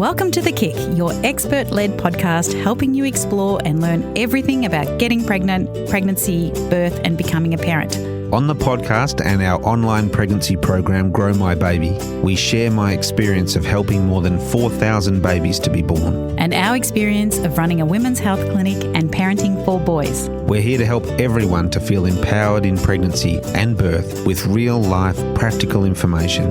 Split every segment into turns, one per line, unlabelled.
Welcome to The Kick, your expert-led podcast helping you explore and learn everything about getting pregnant, pregnancy, birth and becoming a parent.
On the podcast and our online pregnancy program, Grow My Baby, we share my experience of helping more than 4,000 babies to be born.
And our experience of running a women's health clinic and parenting 4 boys.
We're here to help everyone to feel empowered in pregnancy and birth with real-life practical information.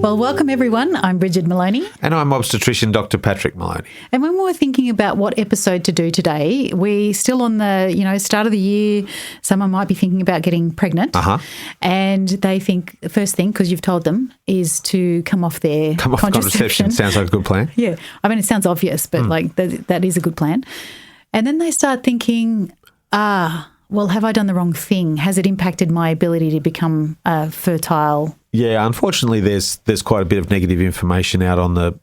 Well, welcome everyone. I'm Brigid Maloney.
And I'm obstetrician Dr. Patrick Maloney.
And when we were thinking about what episode to do today, we're still on the, start of the year. Someone might be thinking about getting pregnant. And they think the first thing, because you've told them, is to come off their contraception.
Sounds like a good plan.
Yeah. I mean, it sounds obvious, but that is a good plan. And then they start thinking, well, have I done the wrong thing? Has it impacted my ability to become fertile?
Yeah, unfortunately, there's quite a bit of negative information out on the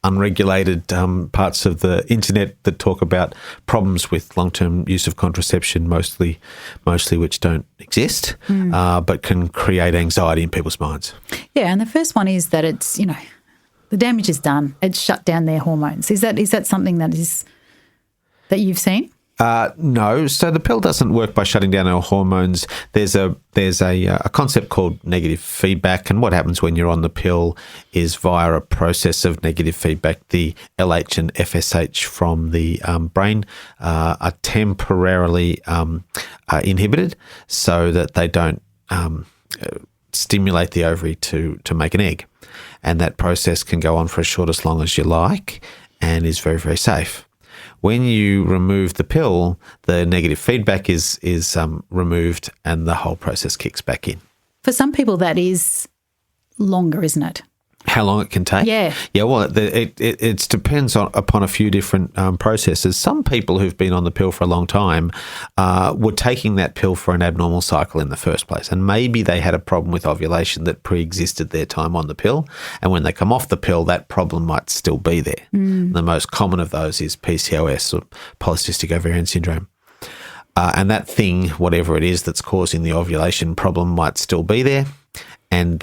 unregulated parts of the internet that talk about problems with long-term use of contraception, mostly which don't exist, but can create anxiety in people's minds. Yeah,
and the first one is that it's the damage is done. It's shut down their hormones. Is that something that you've seen?
No. So the pill doesn't work by shutting down our hormones. There's a concept called negative feedback, and what happens when you're on the pill is via a process of negative feedback, the LH and FSH from the brain are temporarily inhibited so that they don't stimulate the ovary to make an egg. And that process can go on for as short as long as you like and is very, very safe. When you remove the pill, the negative feedback is removed and the whole process kicks back in.
For some people, that is longer, isn't it?
How long it can take?
Yeah.
Yeah, well, it depends upon a few different processes. Some people who've been on the pill for a long time were taking that pill for an abnormal cycle in the first place, and maybe they had a problem with ovulation that pre-existed their time on the pill, and when they come off the pill, that problem might still be there. The most common of those is PCOS, or polycystic ovarian syndrome. And that thing, whatever it is that's causing the ovulation problem, might still be there and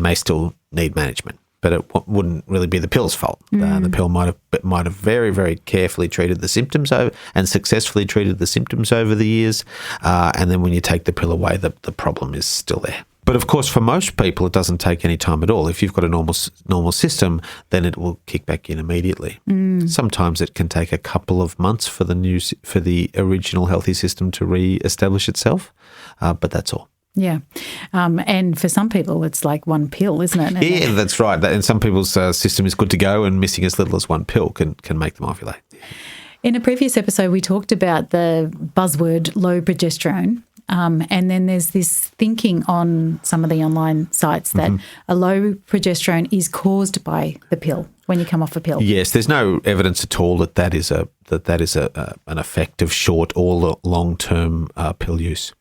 may still need management. But it wouldn't really be the pill's fault. The pill might have very, very carefully treated the symptoms and successfully treated the symptoms over the years. And then when you take the pill away, the problem is still there. But of course, for most people, it doesn't take any time at all. If you've got a normal system, then it will kick back in immediately. Sometimes it can take a couple of months for the original healthy system to re-establish itself, but that's all.
Yeah. And for some people, it's like one pill, isn't it?
Yeah, that's right. And some people's system is good to go, and missing as little as one pill can make them ovulate.
In a previous episode, we talked about the buzzword low progesterone. And then there's this thinking on some of the online sites that a low progesterone is caused by the pill when you come off a pill.
Yes, there's no evidence at all that is an effect of short or long-term pill use.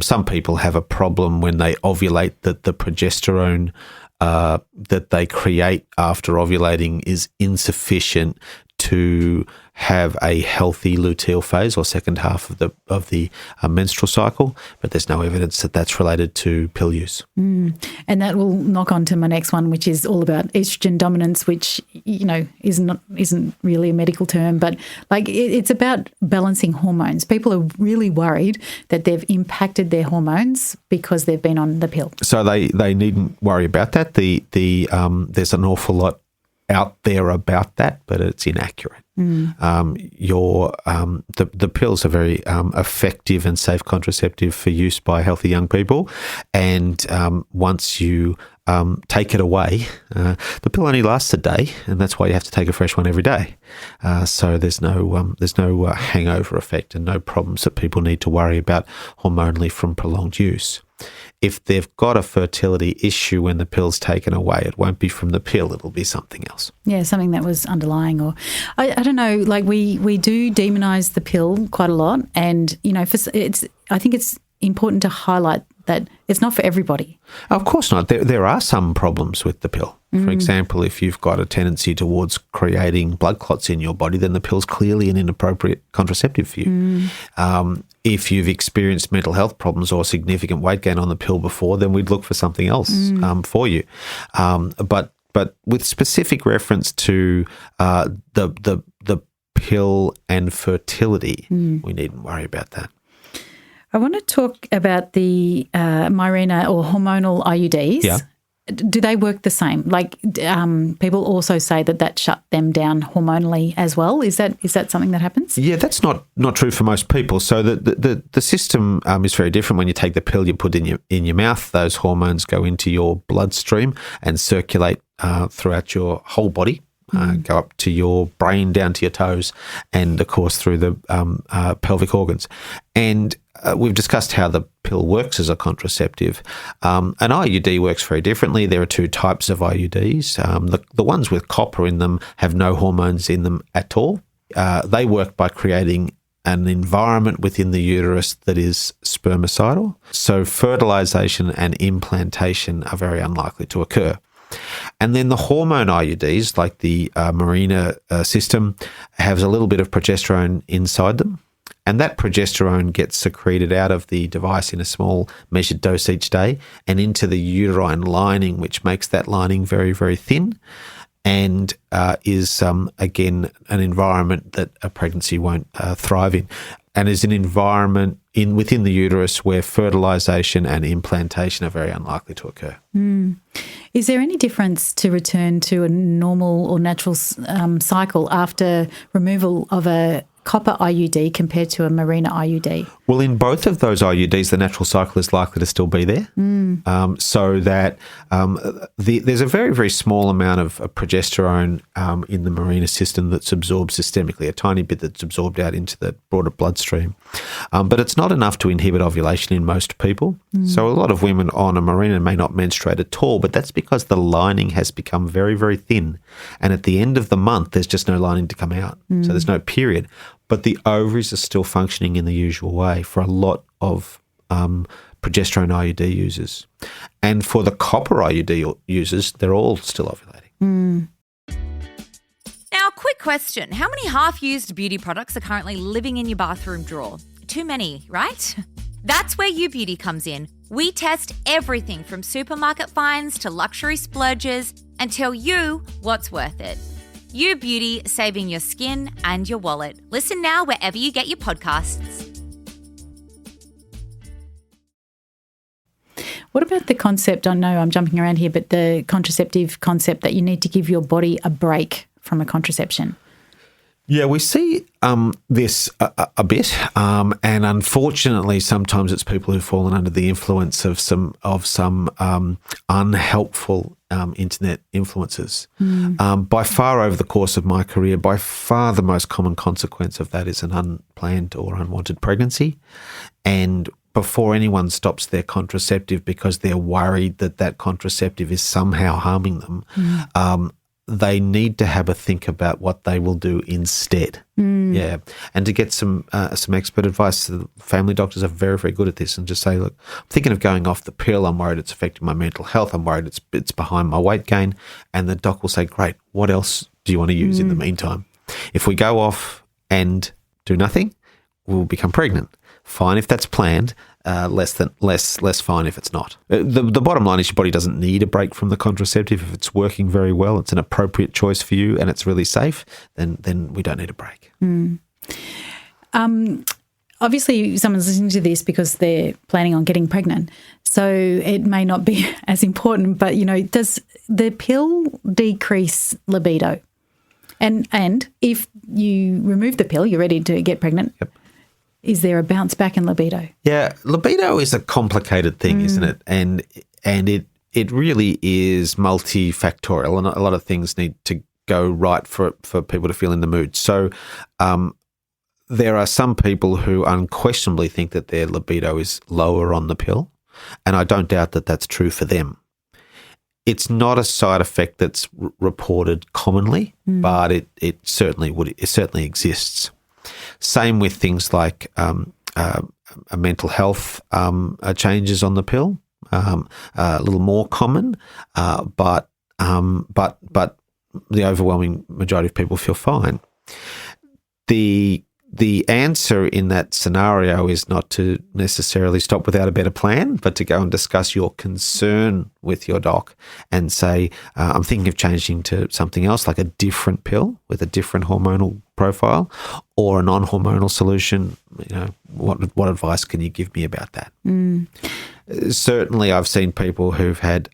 Some people have a problem when they ovulate that the progesterone that they create after ovulating is insufficient to have a healthy luteal phase or second half of the menstrual cycle, but there's no evidence that that's related to pill use.
And that will knock on to my next one, which is all about estrogen dominance, which isn't really a medical term, but it's about balancing hormones. People are really worried that they've impacted their hormones because they've been on the pill. So
they needn't worry about that. There's an awful lot out there about that, but it's inaccurate. The pills are very effective and safe contraceptive for use by healthy young people, and once you take it away, the pill only lasts a day, and that's why you have to take a fresh one every day. So there's no hangover effect and no problems that people need to worry about hormonally from prolonged use. If they've got a fertility issue when the pill's taken away, it won't be from the pill, it'll be something else.
Yeah, something that was underlying, or I don't know, we do demonise the pill quite a lot, and I think it's important to highlight that it's not for everybody.
Of course not. There are some problems with the pill. For example, if you've got a tendency towards creating blood clots in your body, then the pill's clearly an inappropriate contraceptive for you. If you've experienced mental health problems or significant weight gain on the pill before, then we'd look for something else for you. But with specific reference to the pill and fertility, we needn't worry about that.
I want to talk about the Mirena or hormonal IUDs.
Yeah.
Do they work the same? Like people also say that shut them down hormonally as well. Is that something that happens?
Yeah, that's not true for most people. So the system is very different. When you take the pill, you put in your mouth. Those hormones go into your bloodstream and circulate throughout your whole body. Go up to your brain, down to your toes, and of course through the pelvic organs. And we've discussed how the pill works as a contraceptive. An IUD works very differently. There are two types of IUDs. The ones with copper in them have no hormones in them at all. They work by creating an environment within the uterus that is spermicidal. So fertilization and implantation are very unlikely to occur. And then the hormone IUDs, like the Mirena system, has a little bit of progesterone inside them. And that progesterone gets secreted out of the device in a small measured dose each day and into the uterine lining, which makes that lining very, very thin and is, again, an environment that a pregnancy won't thrive in, and is an environment within the uterus where fertilization and implantation are very unlikely to occur.
Is there any difference to return to a normal or natural cycle after removal of a copper IUD compared to a Mirena IUD?
Well, in both of those IUDs, the natural cycle is likely to still be there. So that there's a very, very small amount of progesterone in the Mirena system that's absorbed systemically, a tiny bit that's absorbed out into the broader bloodstream. But it's not enough to inhibit ovulation in most people. So a lot of women on a Mirena may not menstruate at all, but that's because the lining has become very, very thin. And at the end of the month, there's just no lining to come out. So there's no period. But the ovaries are still functioning in the usual way for a lot of progesterone IUD users. And for the copper IUD users, they're all still ovulating.
Now, quick question. How many half-used beauty products are currently living in your bathroom drawer? Too many, right? That's where U Beauty comes in. We test everything from supermarket finds to luxury splurges and tell you what's worth it. U Beauty, saving your skin and your wallet. Listen now wherever you get your podcasts.
What about the concept, I know I'm jumping around here, but the contraceptive concept that you need to give your body a break from a contraception?
Yeah, we see this a bit, and unfortunately, sometimes it's people who've fallen under the influence of some unhelpful internet influences. By far, over the course of my career, by far the most common consequence of that is an unplanned or unwanted pregnancy, and before anyone stops their contraceptive because they're worried that contraceptive is somehow harming them, they need to have a think about what they will do instead. Yeah, and to get some expert advice. The family doctors are very, very good at this, and just say, look, I'm thinking of going off the pill. I'm worried it's affecting my mental health. I'm worried it's behind my weight gain. And the doc will say, great, what else do you want to use in the meantime? If we go off and do nothing, we'll become pregnant. Fine if that's planned, less fine if it's not. The bottom line is your body doesn't need a break from the contraceptive. If it's working very well, it's an appropriate choice for you and it's really safe, then we don't need a break.
Obviously, someone's listening to this because they're planning on getting pregnant, so it may not be as important, but, does the pill decrease libido? And if you remove the pill, you're ready to get pregnant.
Yep.
Is there a bounce back in libido?
Yeah, libido is a complicated thing, isn't it? And it really is multifactorial, and a lot of things need to go right for people to feel in the mood. So there are some people who unquestionably think that their libido is lower on the pill, and I don't doubt that that's true for them. It's not a side effect that's reported commonly, but it certainly exists. Same with things like mental health changes on the pill, a little more common, but the overwhelming majority of people feel fine. The answer in that scenario is not to necessarily stop without a better plan, but to go and discuss your concern with your doc and say, I'm thinking of changing to something else, like a different pill with a different hormonal profile or a non-hormonal solution. What advice can you give me about that? Certainly, I've seen people who've had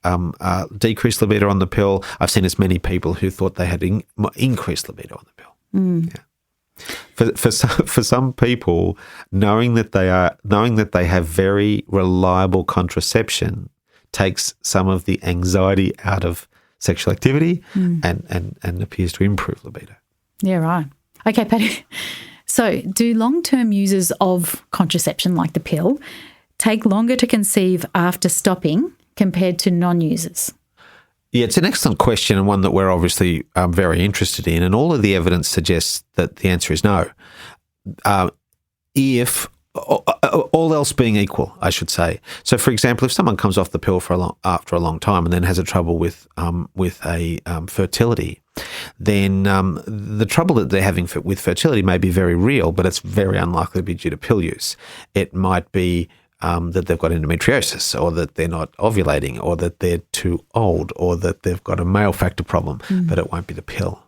decreased libido on the pill. I've seen as many people who thought they had increased libido on the pill. Yeah. For some people, knowing that they have very reliable contraception takes some of the anxiety out of sexual activity and appears to improve libido.
Yeah, right. Okay, Patty. So, do long-term users of contraception, like the pill, take longer to conceive after stopping compared to non-users?
Yeah, it's an excellent question and one that we're obviously very interested in, and all of the evidence suggests that the answer is no. If all else being equal, I should say. So, for example, if someone comes off the pill after a long time and then has a trouble with fertility, then the trouble that they're having with fertility may be very real, but it's very unlikely to be due to pill use. It might be that they've got endometriosis, or that they're not ovulating, or that they're too old, or that they've got a male factor problem, but it won't be the pill.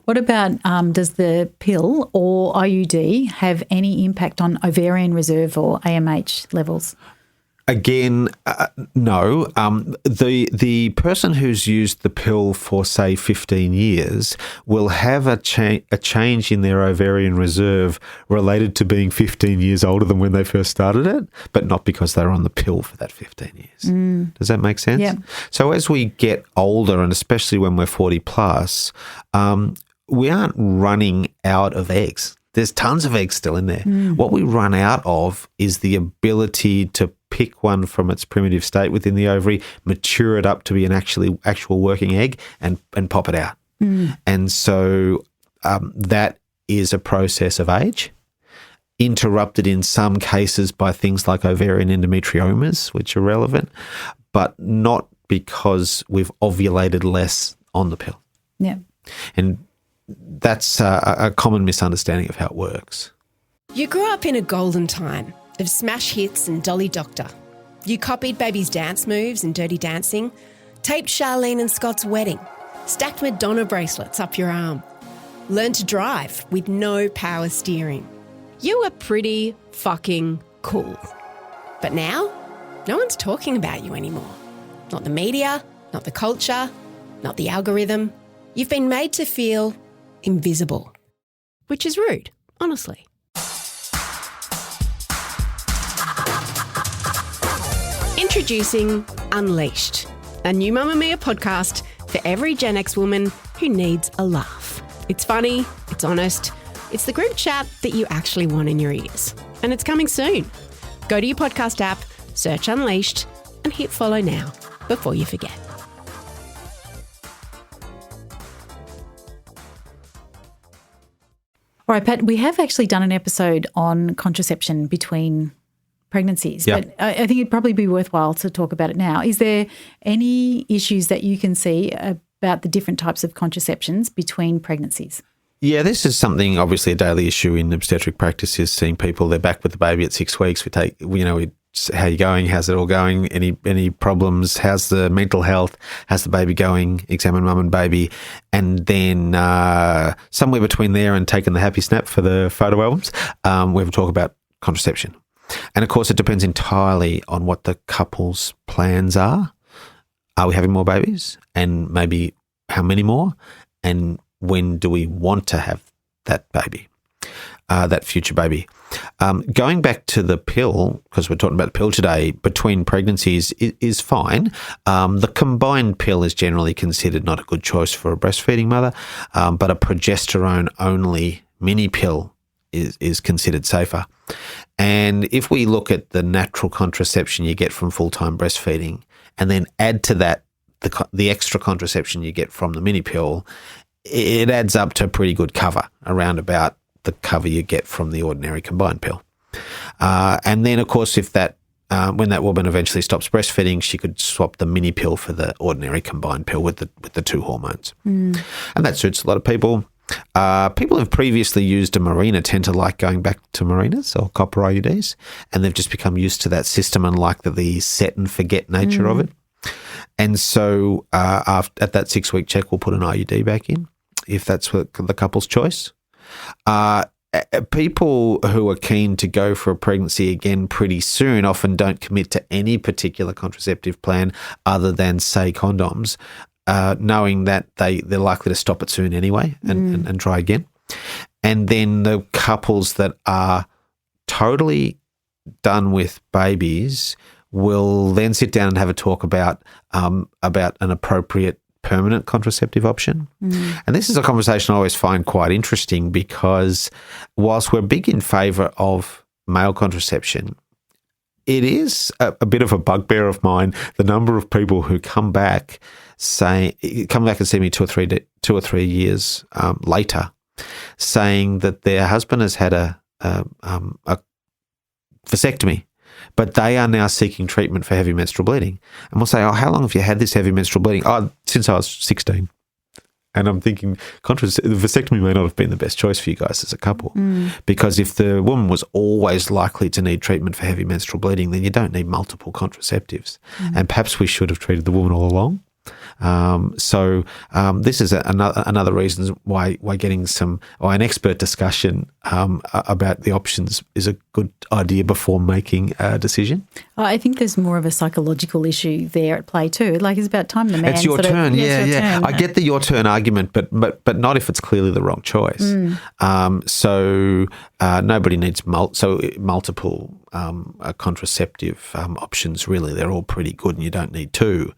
What about does the pill or IUD have any impact on ovarian reserve or AMH levels?
Again, no. The person who's used the pill for, say, 15 years will have a change in their ovarian reserve related to being 15 years older than when they first started it, but not because they're on the pill for that 15 years. Does that make sense?
Yeah.
So as we get older, and especially when we're 40 plus, we aren't running out of eggs. There's tons of eggs still in there. What we run out of is the ability to pick one from its primitive state within the ovary, mature it up to be an actual working egg, and pop it out. And so that is a process of age, interrupted in some cases by things like ovarian endometriomas, which are relevant, but not because we've ovulated less on the pill.
Yeah.
And that's a common misunderstanding of how it works.
You grew up in a golden time of smash hits and Dolly Doctor. You copied Baby's dance moves and Dirty Dancing, taped Charlene and Scott's wedding, stacked Madonna bracelets up your arm, learned to drive with no power steering. You were pretty fucking cool. But now, no one's talking about you anymore. Not the media, not the culture, not the algorithm. You've been made to feel invisible, which is rude, honestly. Introducing Unleashed, a new Mamma Mia podcast for every Gen X woman who needs a laugh. It's funny, it's honest, it's the group chat that you actually want in your ears. And it's coming soon. Go to your podcast app, search Unleashed, and hit follow now before you forget.
All right, Pat, we have actually done an episode on contraception between pregnancies, but I think it'd probably be worthwhile to talk about it now. Is there any issues that you can see about the different types of contraceptions between pregnancies?
Yeah, this is something, obviously a daily issue in obstetric practice, is seeing people, they're back with the baby at 6 weeks. How you going? How's it all going? Any problems? How's the mental health? How's the baby going? Examine mum and baby. And then somewhere between there and taking the happy snap for the photo albums, we have a talk about contraception. And of course, it depends entirely on what the couple's plans are. Are we having more babies? And maybe how many more? And when do we want to have that baby, that future baby? Going back to the pill, because we're talking about the pill today, between pregnancies is fine. The combined pill is generally considered not a good choice for a breastfeeding mother, but a progesterone-only mini pill is considered safer. And if we look at the natural contraception you get from full-time breastfeeding and then add to that the extra contraception you get from the mini pill, it adds up to pretty good cover, around about the cover you get from the ordinary combined pill. And then, of course, if that when that woman eventually stops breastfeeding, she could swap the mini pill for the ordinary combined pill with the two hormones. And that suits a lot of people. People who've previously used a Mirena tend to like going back to Mirenas or copper IUDs, and they've just become used to that system and like the set and forget nature of it. And so at that 6-week check, we'll put an IUD back in if that's the couple's choice. People who are keen to go for a pregnancy again pretty soon often don't commit to any particular contraceptive plan other than, say, condoms, knowing that they're likely to stop it soon anyway and try again. And then the couples that are totally done with babies will then sit down and have a talk about an appropriate permanent contraceptive option. And this is a conversation I always find quite interesting because whilst we're big in favour of male contraception, it is a bit of a bugbear of mine, the number of people who come back and see me 2 or 3 years later saying that their husband has had a vasectomy, but they are now seeking treatment for heavy menstrual bleeding. And we'll say, oh, how long have you had this heavy menstrual bleeding? Oh, since I was 16. And I'm thinking the vasectomy may not have been the best choice for you guys as a couple because if the woman was always likely to need treatment for heavy menstrual bleeding, then you don't need multiple contraceptives. And perhaps we should have treated the woman all along. So this is another reason why getting an expert discussion about the options is a good idea before making a decision.
I think there's more of a psychological issue there at play too. Like it's about time the man.
It's your turn,
turn.
I get the your turn argument, but not if it's clearly the wrong choice. So nobody needs multiple contraceptive options. Really, they're all pretty good, and you don't need two.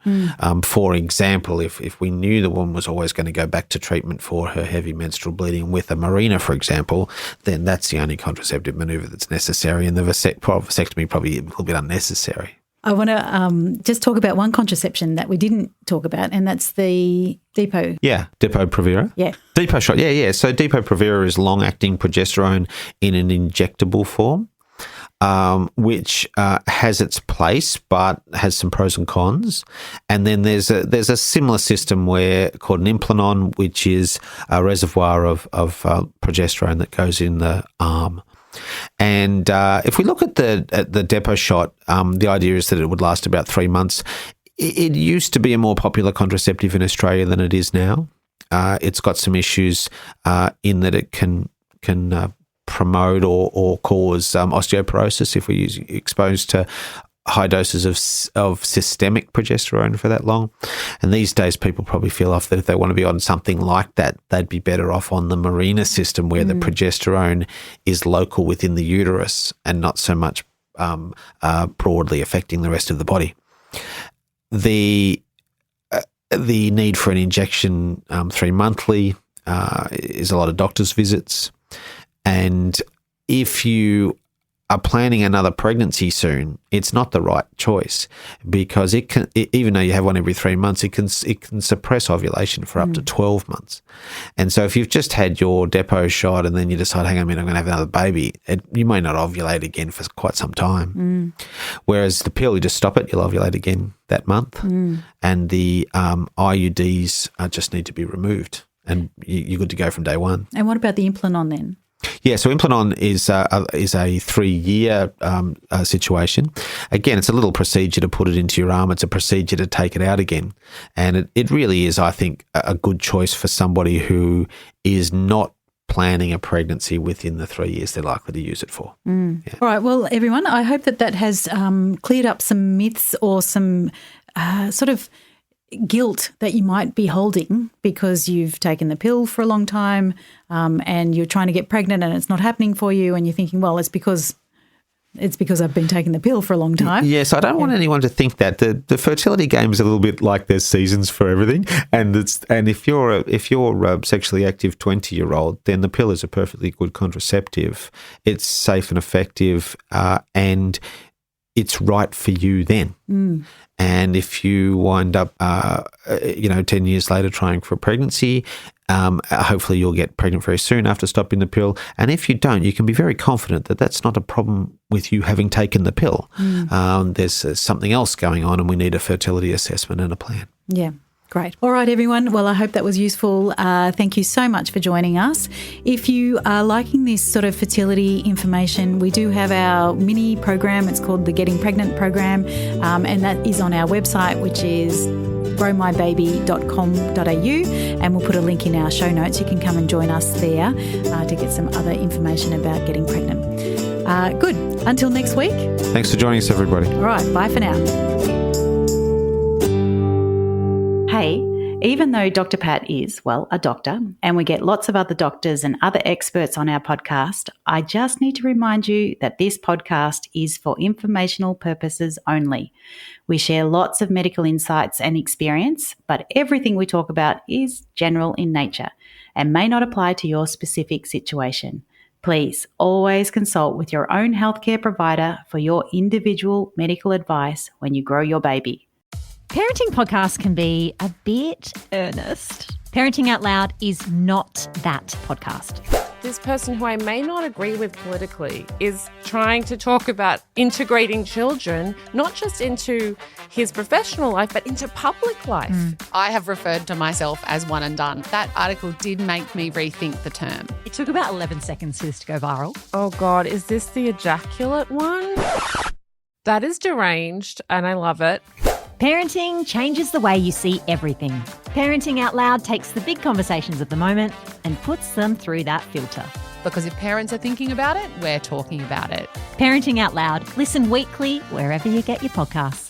For example, if we knew the woman was always going to go back to treatment for her heavy menstrual bleeding with a Mirena, for example, then that's the only contraceptive manoeuvre that's necessary, and the vasectomy probably a little bit unnecessary.
I want to just talk about one contraception that we didn't talk about, and that's the Depot.
Yeah, Depo-Provera.
Yeah.
Depot shot, yeah. So Depo-Provera is long-acting progesterone in an injectable form, which has its place but has some pros and cons. And then there's a similar system called an Implanon, which is a reservoir of progesterone that goes in the arm. And if we look at the Depot shot, the idea is that it would last about 3 months. It used to be a more popular contraceptive in Australia than it is now. It's got some issues in that it can promote or cause osteoporosis if we're exposed to high doses of systemic progesterone for that long. And these days people probably feel off that if they want to be on something like that, they'd be better off on the Mirena system where the progesterone is local within the uterus and not so much broadly affecting the rest of the body. The need for an injection 3 monthly is a lot of doctor's visits. And if you are planning another pregnancy soon, it's not the right choice because even though you have one every 3 months, it can suppress ovulation for up to 12 months. And so if you've just had your Depot shot and then you decide, hang on a minute, I'm going to have another baby, you may not ovulate again for quite some time. Whereas the pill, you just stop it, you'll ovulate again that month. And the IUDs just need to be removed and you're good to go from day one.
And what about the Implanon then?
Yeah, so Implanon is a 3-year situation. Again, it's a little procedure to put it into your arm. It's a procedure to take it out again. And it really is, I think, a good choice for somebody who is not planning a pregnancy within the 3 years they're likely to use it for. Yeah.
All right, well, everyone, I hope that has cleared up some myths or some sort of guilt that you might be holding because you've taken the pill for a long time and you're trying to get pregnant and it's not happening for you and you're thinking, well, it's because I've been taking the pill for a long time.
Yes, I don't want anyone to think that the fertility game is a little bit like there's seasons for everything, and if you're a sexually active 20-year-old, then the pill is a perfectly good contraceptive. It's safe and effective, and it's right for you then. And if you wind up, 10 years later trying for a pregnancy, hopefully you'll get pregnant very soon after stopping the pill. And if you don't, you can be very confident that that's not a problem with you having taken the pill. There's something else going on, and we need a fertility assessment and a plan.
Yeah. Great. All right, everyone. Well, I hope that was useful. Thank you so much for joining us. If you are liking this sort of fertility information, we do have our mini program. It's called the Getting Pregnant program, and that is on our website, which is growmybaby.com.au, and we'll put a link in our show notes. You can come and join us there to get some other information about getting pregnant. Good. Until next week.
Thanks for joining us, everybody.
All right. Bye for now. Hey, even though Dr. Pat is, a doctor, and we get lots of other doctors and other experts on our podcast, I just need to remind you that this podcast is for informational purposes only. We share lots of medical insights and experience, but everything we talk about is general in nature and may not apply to your specific situation. Please always consult with your own healthcare provider for your individual medical advice when you grow your baby.
Parenting podcasts can be a bit earnest. Parenting Out Loud is not that podcast.
This person who I may not agree with politically is trying to talk about integrating children, not just into his professional life, but into public life.
I have referred to myself as one and done. That article did make me rethink the term.
It took about 11 seconds for this to go viral.
Oh God, is this the ejaculate one? That is deranged and I love it.
Parenting changes the way you see everything. Parenting Out Loud takes the big conversations of the moment and puts them through that filter.
Because if parents are thinking about it, we're talking about it.
Parenting Out Loud. Listen weekly wherever you get your podcasts.